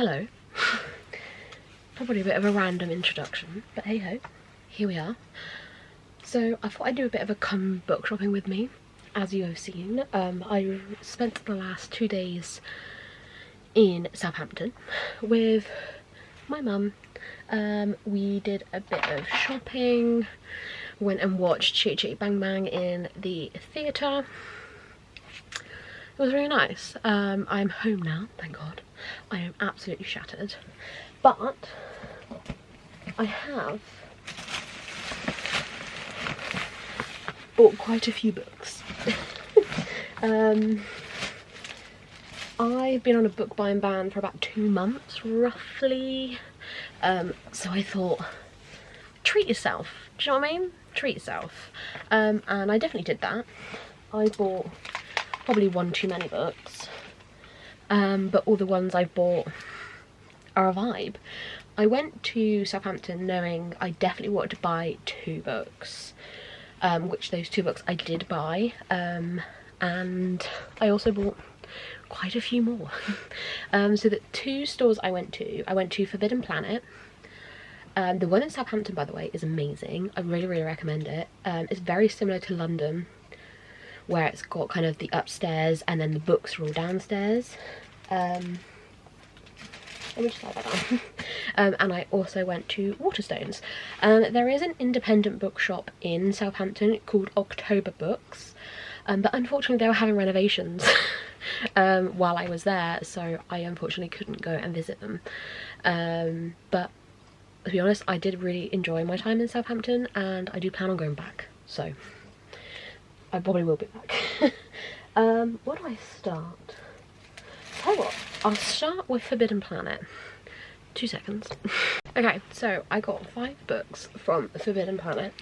Hello. Probably a bit of a random introduction, but hey ho, here we are. So I thought I'd do a bit of a come book shopping with me. As you have seen, I spent the last 2 days in Southampton with my mum. We did a bit of shopping, went and watched Chitty Chitty Bang Bang in the theatre. It was really nice. I'm home now, thank God. I am absolutely shattered, but I have bought quite a few books. I've been on a book buying ban for about 2 months roughly, so I thought, treat yourself, do you know what I mean? Treat yourself. And I definitely did that. I bought probably one too many books, but all the ones I've bought are a vibe. I went to Southampton knowing I definitely wanted to buy 2 books, which those 2 books I did buy, and I also bought quite a few more. So the 2 stores I went to Forbidden Planet. The one in Southampton, by the way, is amazing. I really recommend it. It's very similar to London, where it's got kind of the upstairs and then the books are all downstairs. Let me just write that down. And I also went to Waterstones. There is an independent bookshop in Southampton called October Books, but unfortunately they were having renovations while I was there, so I unfortunately couldn't go and visit them. But to be honest, I did really enjoy my time in Southampton and I do plan on going back, so I probably will be back. Where do I start? Tell you what, I'll start with Forbidden Planet. 2 seconds. Okay, so I got 5 books from Forbidden Planet.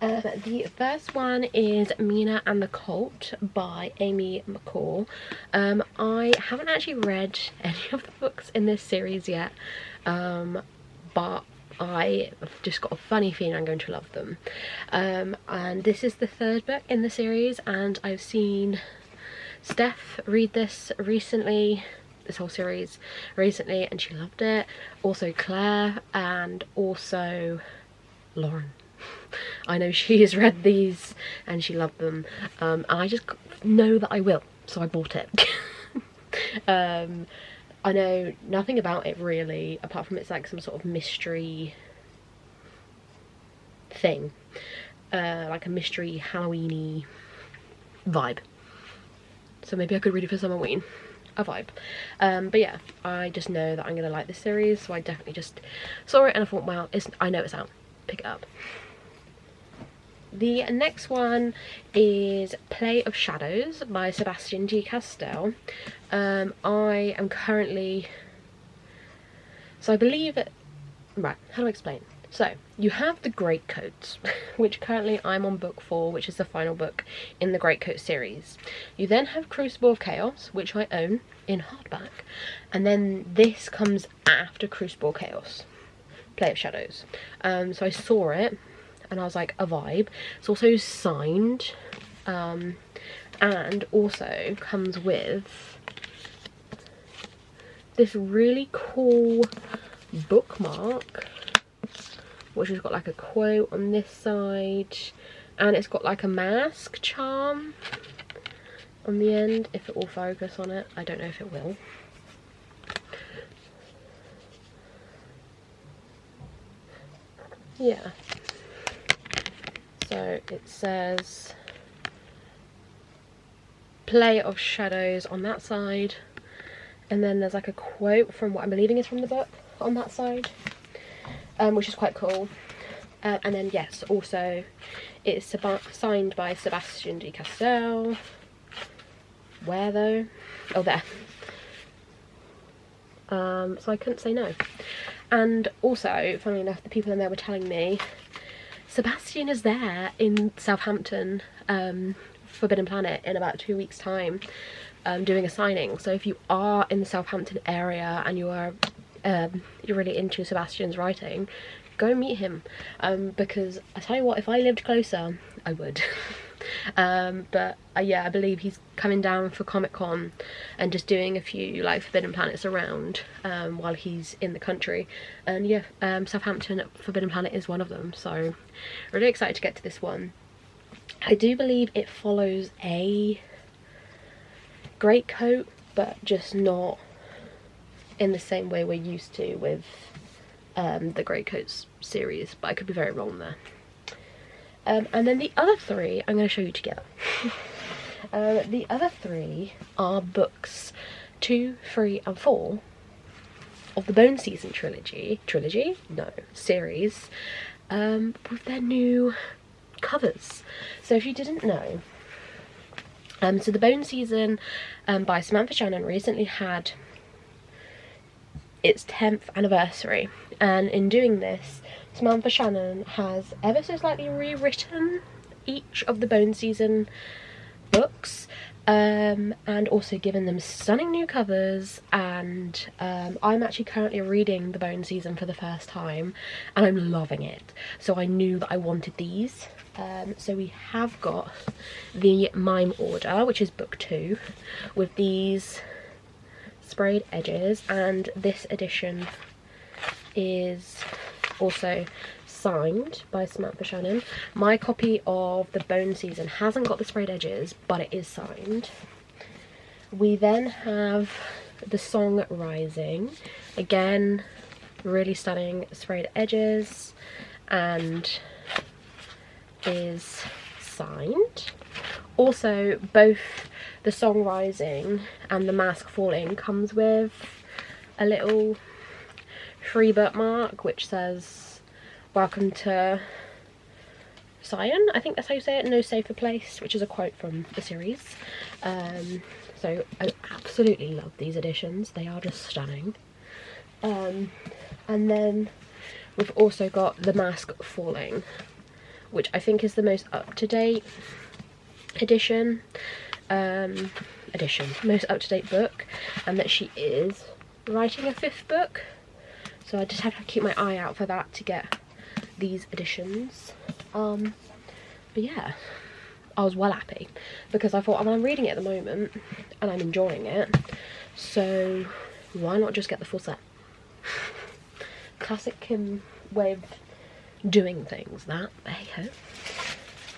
The first one is Mina and the Cult by Amy McCall. I haven't actually read any of the books in this series yet, but I've just got a funny feeling I'm going to love them. And this is the 3rd book in the series, and I've seen Steph read this recently, this whole series recently, and she loved it. Also Claire, and also Lauren. I know she has read these and she loved them, and I just know that I will, so I bought it. I know nothing about it really, apart from it's like some sort of mystery thing, like a mystery Halloween-y vibe. So maybe I could read it for some Halloween, a vibe. But yeah, I just know that I'm gonna like this series, so I definitely just saw it and I thought, well, I know it's out, pick it up. The next one is Play of Shadows by Sebastian G. Castell. I am currently, so I believe it, right, how do I explain? So you have the Greatcoats, which currently I'm on book 4, which is the final book in the Greatcoat series. You then have Crucible of Chaos, which I own in hardback, and then this comes after Crucible of Chaos, Play of Shadows. So I saw it and I was like, a vibe. It's also signed, and also comes with this really cool bookmark, which has got like a quote on this side, and it's got like a mask charm on the end, if it will focus on it. I don't know if it will. Yeah. So it says Play of Shadows on that side, and then there's like a quote from what I'm believing is from the book on that side, which is quite cool. And then yes, also it's signed by Sebastian G. Castell. Where though? Oh, there. So I couldn't say no. And also, funnily enough, the people in there were telling me Sebastian is there in Southampton, Forbidden Planet, in about 2 weeks time, doing a signing. So if you are in the Southampton area and you are you're really into Sebastian's writing, go meet him, because I tell you what, if I lived closer I would. But yeah, I believe he's coming down for Comic-Con and just doing a few like Forbidden Planets around while he's in the country. And yeah, Southampton Forbidden Planet is one of them, so really excited to get to this one. I do believe it follows a greatcoat, but just not in the same way we're used to with the Greatcoats series, but I could be very wrong there. And then the other three I'm going to show you together. The other three are books 2, 3 and 4 of the Bone Season series, with their new covers. So if you didn't know, so the Bone Season by Samantha Shannon recently had its 10th anniversary, and in doing this, Samantha Shannon has ever so slightly rewritten each of the Bone Season books, and also given them stunning new covers. And I'm actually currently reading the Bone Season for the first time and I'm loving it, so I knew that I wanted these. So we have got the Mime Order, which is book 2, with these sprayed edges, and this edition is also signed by Samantha Shannon. My copy of the Bone Season hasn't got the sprayed edges, but it is signed. We then have the Song Rising, again really stunning sprayed edges, and is signed. Also, both the Song Rising and the Mask Falling comes with a little free bookmark which says "Welcome to Sion," I think that's how you say it, "No safer place," which is a quote from the series. So I absolutely love these editions, they are just stunning. And then we've also got the Mask Falling, which I think is the most up-to-date edition, most up-to-date book, and that she is writing a 5th book, so I just have to keep my eye out for that to get these editions. But yeah, I was well happy because I thought, well, I'm reading it at the moment and I'm enjoying it, so why not just get the full set? Classic Kim way of doing things, that. There you go.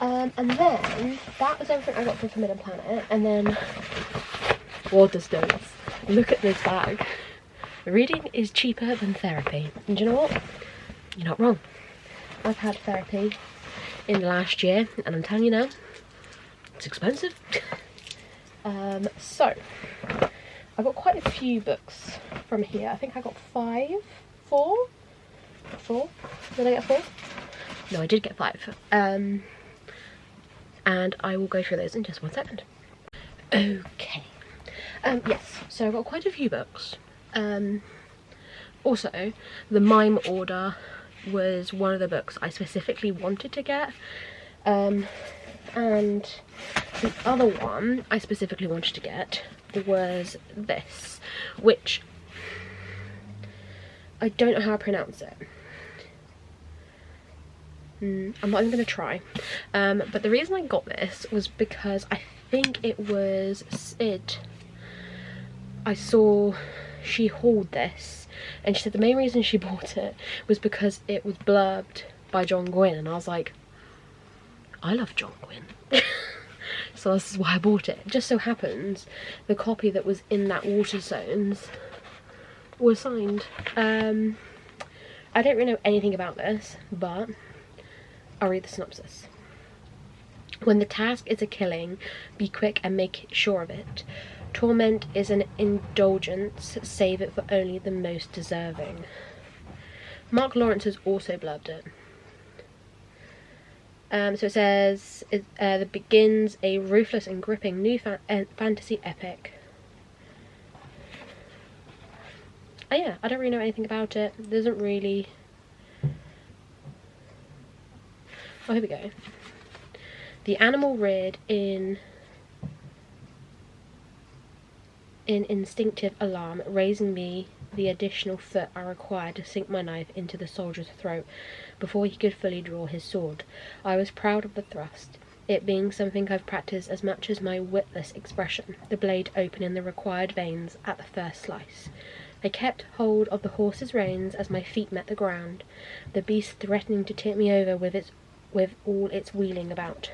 And then that was everything I got from Forbidden Planet. And then Waterstones. Look at this bag. Reading is cheaper than therapy. And do you know what? You're not wrong. I've had therapy in the last year, and I'm telling you now, it's expensive. So I got quite a few books from here. I think I got 4. Did I get 4? No, I did get 5. And I will go through those in just one second. Okay. Yes, so I've got quite a few books. Also, the Mime Order was one of the books I specifically wanted to get. And the other one I specifically wanted to get was this, which I don't know how to pronounce it. I'm not even going to try. But the reason I got this was because I think it was Sid. I saw she hauled this and she said the main reason she bought it was because it was blurbed by John Gwynne, and I was like, I love John Gwynne. So this is why I bought it. It just so happens the copy that was in that Waterstones was signed. I don't really know anything about this, but I'll read the synopsis. When the task is a killing, be quick and make sure of it. Torment is an indulgence, save it for only the most deserving. Mark Lawrence has also blurbed it. So it says, that begins a ruthless and gripping new fantasy epic. Oh yeah, I don't really know anything about it. There isn't really... Oh, here we go. The animal reared in instinctive alarm, raising me the additional foot I required to sink my knife into the soldier's throat before he could fully draw his sword. I was proud of the thrust. it being something I've practiced as much as my witless expression, the blade open in the required veins at the first slice. I kept hold of the horse's reins as my feet met the ground, the beast threatening to tip me over with all its wheeling about.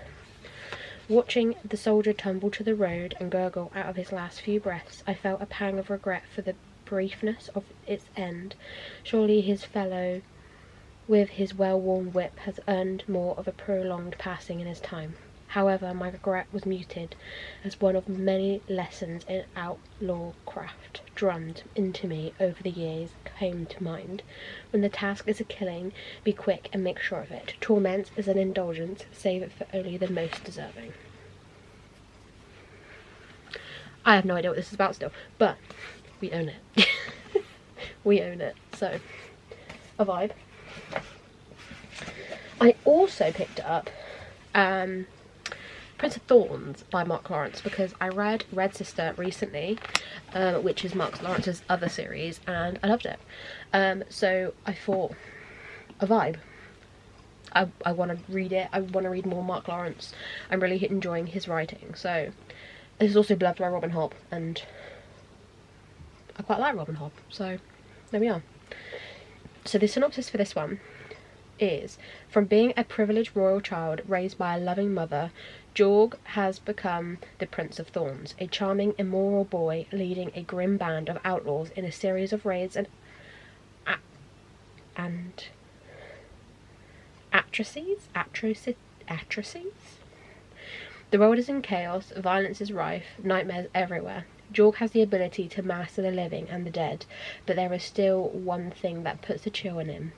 Watching the soldier tumble to the road and gurgle out of his last few breaths, I felt a pang of regret for the briefness of its end. Surely his fellow, with his well-worn whip, has earned more of a prolonged passing in his time. However, my regret was muted as one of many lessons in outlaw craft drummed into me over the years came to mind. When the task is a killing, be quick and make sure of it. Torment is an indulgence, save it for only the most deserving. I have no idea what this is about still, but we own it. We own it, so a vibe. I also picked up Prince of Thorns by Mark Lawrence because I read Red Sister recently, which is Mark Lawrence's other series, and I loved it. So I thought, a vibe. I want to read it. I want to read more Mark Lawrence. I'm really enjoying his writing. So this is also beloved by Robin Hobb, and I quite like Robin Hobb. So there we are. So the synopsis for this one is: from being a privileged royal child raised by a loving mother, Jorg has become the Prince of Thorns, a charming, immoral boy leading a grim band of outlaws in a series of raids and atrocities. The world is in chaos, violence is rife, nightmares everywhere. Jorg has the ability to master the living and the dead, but there is still one thing that puts a chill in him: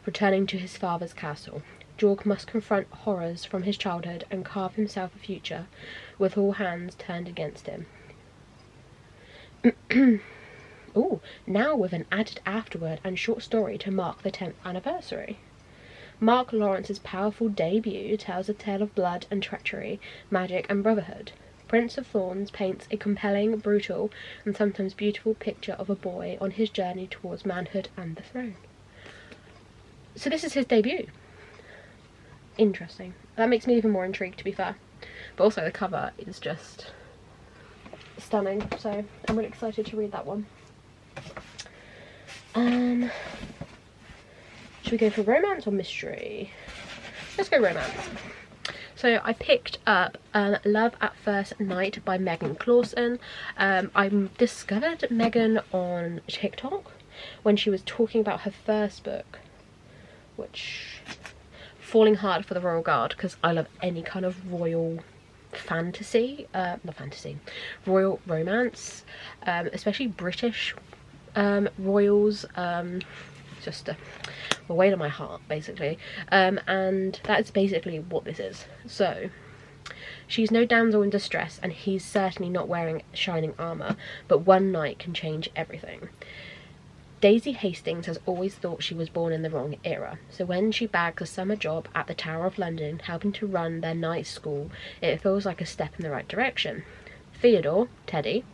returning to his father's castle. Jorg must confront horrors from his childhood and carve himself a future, with all hands turned against him. Ooh, now with an added afterword and short story to mark the 10th anniversary. Mark Lawrence's powerful debut tells a tale of blood and treachery, magic and brotherhood. Prince of Thorns paints a compelling, brutal, and sometimes beautiful picture of a boy on his journey towards manhood and the throne. So this is his debut. Interesting. That makes me even more intrigued, to be fair. But also the cover is just stunning, so I'm really excited to read that one. Should we go for romance or mystery? Let's go romance. So I picked up Love at First Night by Megan Clawson. I discovered Megan on TikTok when she was talking about her first book, which... Falling Hard for the Royal Guard, because I love any kind of royal fantasy, royal romance, especially British royals, just a way to my heart, basically, and that's basically what this is. So she's no damsel in distress, and he's certainly not wearing shining armour, but one night can change everything. Daisy Hastings has always thought she was born in the wrong era, so when she bags a summer job at the Tower of London helping to run their night school, it feels like a step in the right direction. Theodore, Teddy,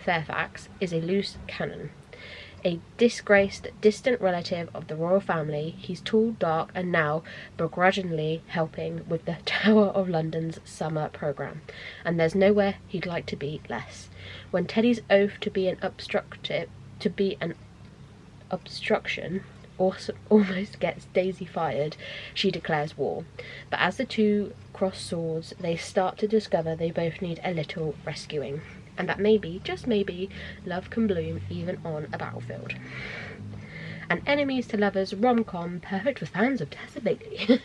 Fairfax, is a loose cannon. A disgraced, distant relative of the royal family, he's tall, dark, and now begrudgingly helping with the Tower of London's summer programme, and there's nowhere he'd like to be less. When Teddy's oath to be an obstruction almost gets Daisy fired, she declares war. But as the two cross swords, they start to discover they both need a little rescuing, and that maybe, just maybe, love can bloom even on a battlefield. An enemies to lovers rom-com, perfect for fans of Tessa Bailey.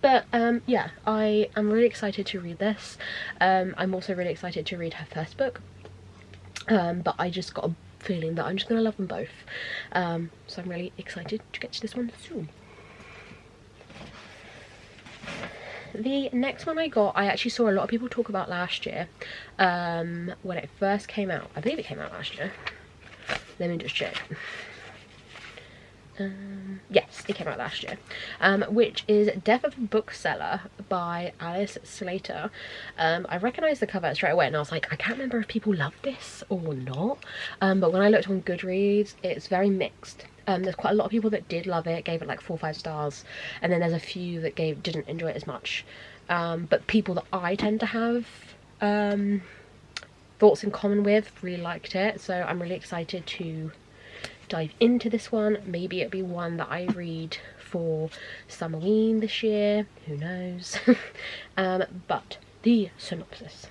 But yeah, I am really excited to read this. I'm also really excited to read her first book, but I just got a feeling that I'm just going to love them both, so I'm really excited to get to this one soon. The next one I got, I actually saw a lot of people talk about last year, when it first came out. I believe it came out last year. Let me just check. Yes, it came out last year, which is Death of a Bookseller by Alice Slater. I recognised the cover straight away and I was like, I can't remember if people love this or not, but when I looked on Goodreads, it's very mixed. There's quite a lot of people that did love it, gave it like 4 or 5 stars, and then there's a few that didn't enjoy it as much. but people that I tend to have thoughts in common with really liked it, so I'm really excited to dive into this one. Maybe it'll be one that I read for Summerween this year, who knows. But the synopsis.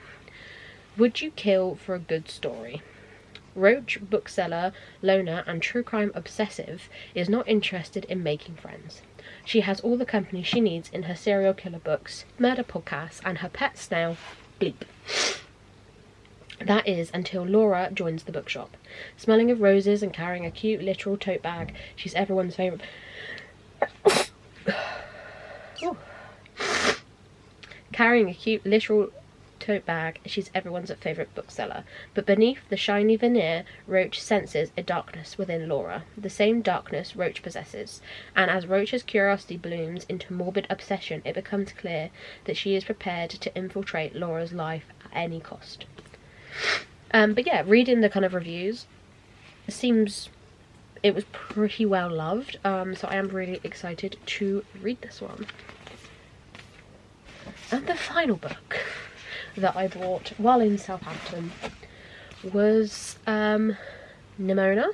Would you kill for a good story? Roach bookseller, loner and true crime obsessive is not interested in making friends. She has all the company she needs in her serial killer books, murder podcasts and her pet snail, Bleep. That is until Laura joins the bookshop. Smelling of roses and carrying a cute literal tote bag, she's everyone's favourite... Carrying a cute literal tote bag, she's everyone's favourite bookseller. But beneath the shiny veneer, Roach senses a darkness within Laura. The same darkness Roach possesses. And as Roach's curiosity blooms into morbid obsession, it becomes clear that she is prepared to infiltrate Laura's life at any cost. But yeah, reading the kind of reviews, it was pretty well loved, so I am really excited to read this one. And the final book that I bought while in Southampton was Neona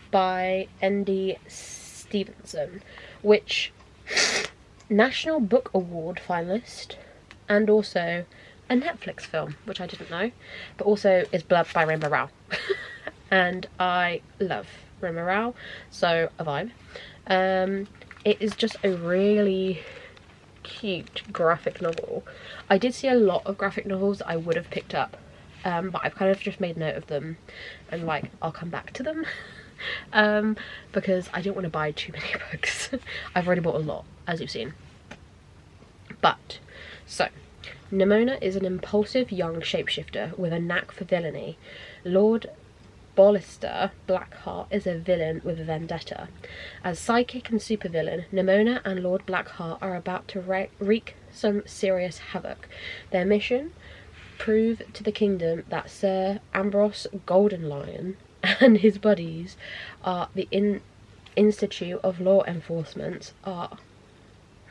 by N.D. Stevenson, which National Book Award finalist, and also a Netflix film, which I didn't know, but also is blurbed by Rainbow Rowell. And I love Rainbow Rowell, so a vibe. It is just a really cute graphic novel. I did see a lot of graphic novels that I would have picked up, but I've kind of just made note of them and like I'll come back to them because I don't want to buy too many books. I've already bought a lot, as you've seen. But so Neona is an impulsive young shapeshifter with a knack for villainy. Lord Bollister Blackheart is a villain with a vendetta. As psychic and supervillain, Neona and Lord Blackheart are about to wreak some serious havoc. Their mission? Prove to the kingdom that Sir Ambrose Golden Lion and his buddies are the Institute of Law Enforcement, are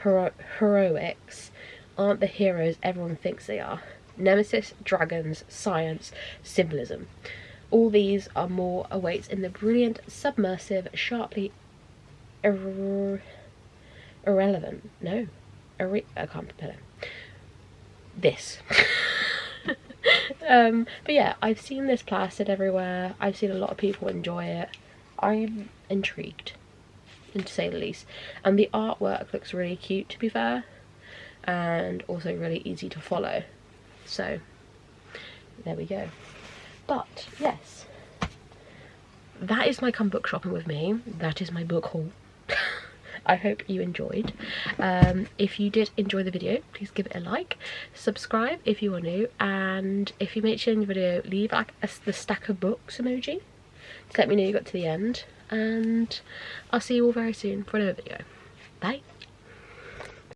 heroics, aren't the heroes everyone thinks they are. Nemesis, dragons, science, symbolism. All these are more awaits in the brilliant, submersive, sharply irrelevant. No. I can't put it. This. But yeah, I've seen this plastered everywhere. I've seen a lot of people enjoy it. I'm intrigued, to say the least. And the artwork looks really cute, to be fair. And also really easy to follow. So, there we go. But, yes. That is my come book shopping with me. That is my book haul. I hope you enjoyed. If you did enjoy the video, please give it a like. Subscribe if you are new. And if you make sure in the video, leave like the stack of books emoji to let me know you got to the end. And I'll see you all very soon for another video. Bye.